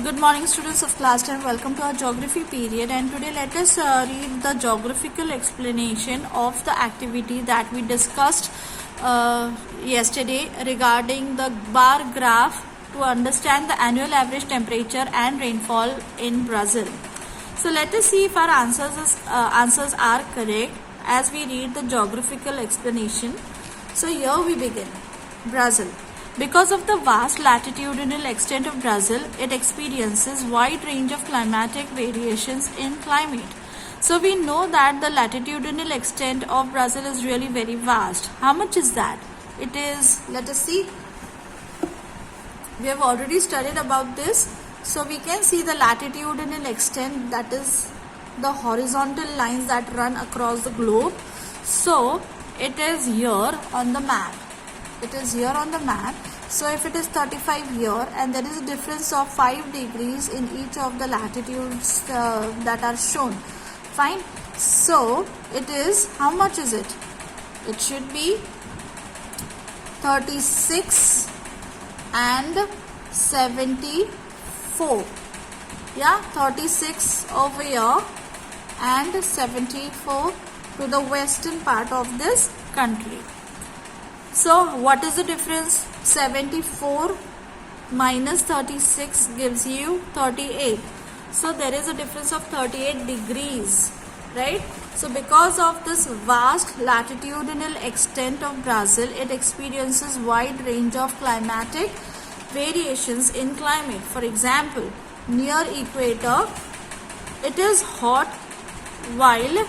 Good morning, students of class 10. Welcome to our geography period, and today let us read the geographical explanation of the activity that we discussed yesterday regarding the bar graph to understand the annual average temperature and rainfall in Brazil. So let us see if our answers are correct as we read the geographical explanation. So here we begin. Brazil. Because of the vast latitudinal extent of Brazil, it experiences wide range of climatic variations in climate. So we know that the latitudinal extent of Brazil is really very vast. How much is that? It is, let us see. We have already studied about this. So we can see the latitudinal extent, that is the horizontal lines that run across the globe. So it is here on the map. It is here on the map. So if it is 35 here and there is a difference of 5 degrees in each of the latitudes that are shown. Fine. So it is, how much is it? It should be 36 and 74. Yeah, 36 over here and 74 to the western part of this country. So what is the difference? 74 minus 36 gives you 38. So there is a difference of 38 degrees, right? So because of this vast latitudinal extent of Brazil, it experiences wide range of climatic variations in climate. For example, near equator, it is hot, while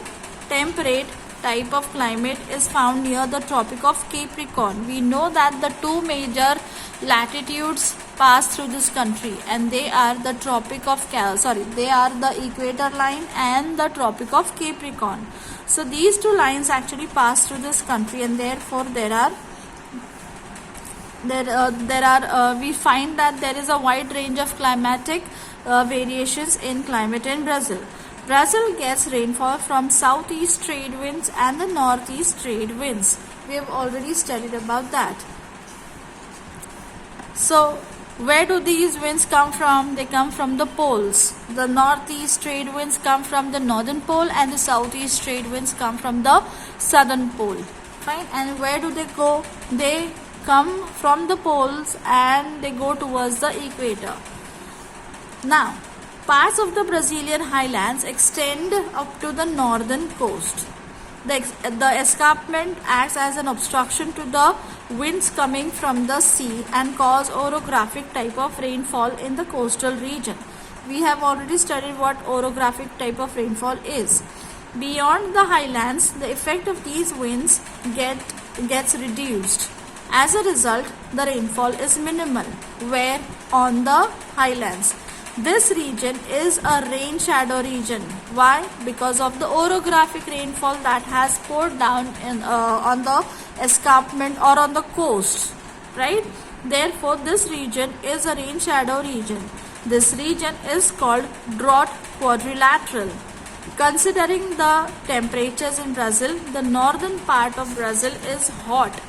temperate type of climate is found near the Tropic of Capricorn. We know that the two major latitudes pass through this country, and they are the they are the equator line and the Tropic of Capricorn. So these two lines actually pass through this country, and therefore we find that there is a wide range of climatic variations in climate in Brazil. Brazil gets rainfall from southeast trade winds and the northeast trade winds. We have already studied about that. So where do these winds come from? They come from the poles. The northeast trade winds come from the northern pole and the southeast trade winds come from the southern pole. Fine. And where do they go? They come from the poles and they go towards the equator. Now, parts of the Brazilian highlands extend up to the northern coast. The escarpment acts as an obstruction to the winds coming from the sea and cause orographic type of rainfall in the coastal region. We have already studied what orographic type of rainfall is. Beyond the highlands, the effect of these winds gets reduced. As a result, the rainfall is minimal, where on the highlands. This region is a rain shadow region. Why? Because of the orographic rainfall that has poured down on the escarpment or on the coast, right? Therefore, this region is a rain shadow region. This region is called drought quadrilateral. Considering the temperatures in Brazil, the northern part of Brazil is hot,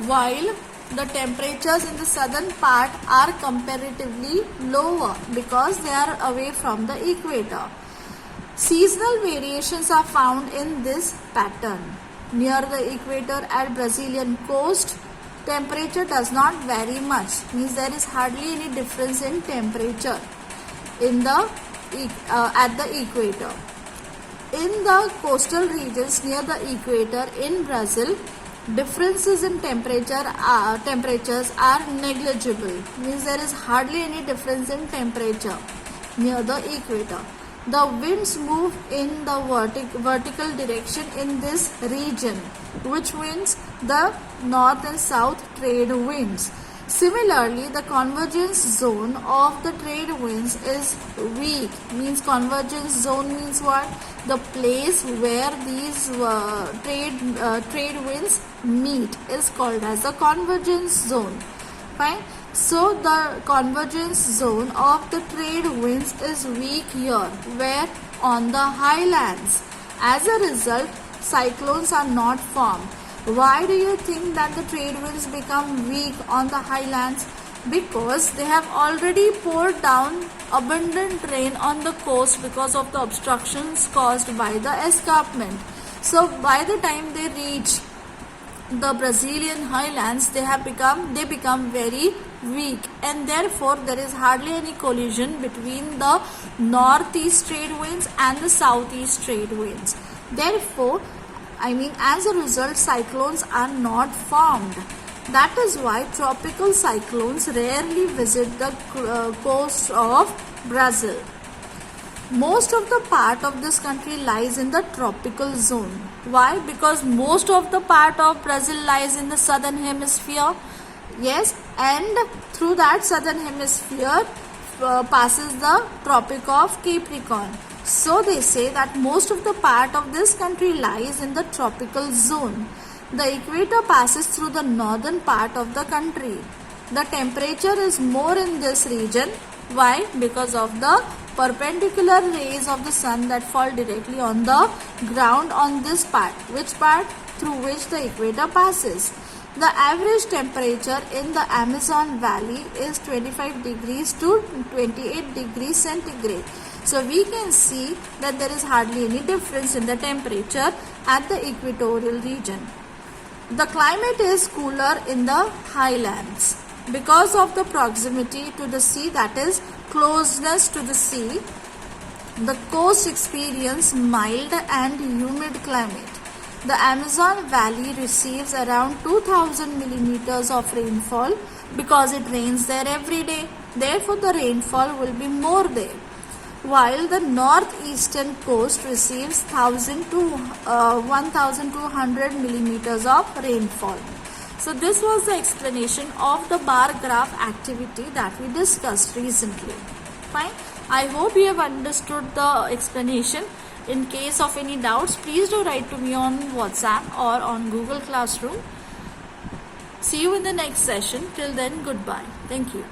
while the temperatures in the southern part are comparatively lower because they are away from the equator. Seasonal variations are found in this pattern. Near the equator at Brazilian coast, temperature does not vary much. Means there is hardly any difference in temperature at the equator. In the coastal regions near the equator in Brazil, differences in temperatures are negligible. Means there is hardly any difference in temperature near the equator. The winds move in the vertical direction in this region, which means the north and south trade winds. Similarly, the convergence zone of the trade winds is weak. Means convergence zone means what? The place where these trade winds meet is called as the convergence zone. Fine. So the convergence zone of the trade winds is weak here, where on the highlands. As a result, cyclones are not formed. Why do you think that the trade winds become weak on the highlands? Because they have already poured down abundant rain on the coast because of the obstructions caused by the escarpment. So by the time they reach the Brazilian highlands, they become very weak, and therefore there is hardly any collision between the northeast trade winds and the southeast trade winds. Therefore, as a result, cyclones are not formed. That is why tropical cyclones rarely visit the coast of Brazil. Most of the part of this country lies in the tropical zone. Why? Because most of the part of Brazil lies in the southern hemisphere. Yes, and through that southern hemisphere passes the Tropic of Capricorn. So they say that most of the part of this country lies in the tropical zone. The equator passes through the northern part of the country. The temperature is more in this region. Why? Because of the perpendicular rays of the sun that fall directly on the ground on this part. Which part? Through which the equator passes. The average temperature in the Amazon Valley is 25 degrees to 28 degrees centigrade. So we can see that there is hardly any difference in the temperature at the equatorial region. The climate is cooler in the highlands. Because of the proximity to the sea, that is closeness to the sea, the coast experience mild and humid climate. The Amazon Valley receives around 2000 millimeters of rainfall because it rains there every day. Therefore, the rainfall will be more there. While the northeastern coast receives 1000 to 1200 millimeters of rainfall. So this was the explanation of the bar graph activity that we discussed recently. Fine. I hope you have understood the explanation. In case of any doubts, please do write to me on WhatsApp or on Google Classroom. See you in the next session. Till then, goodbye. Thank you.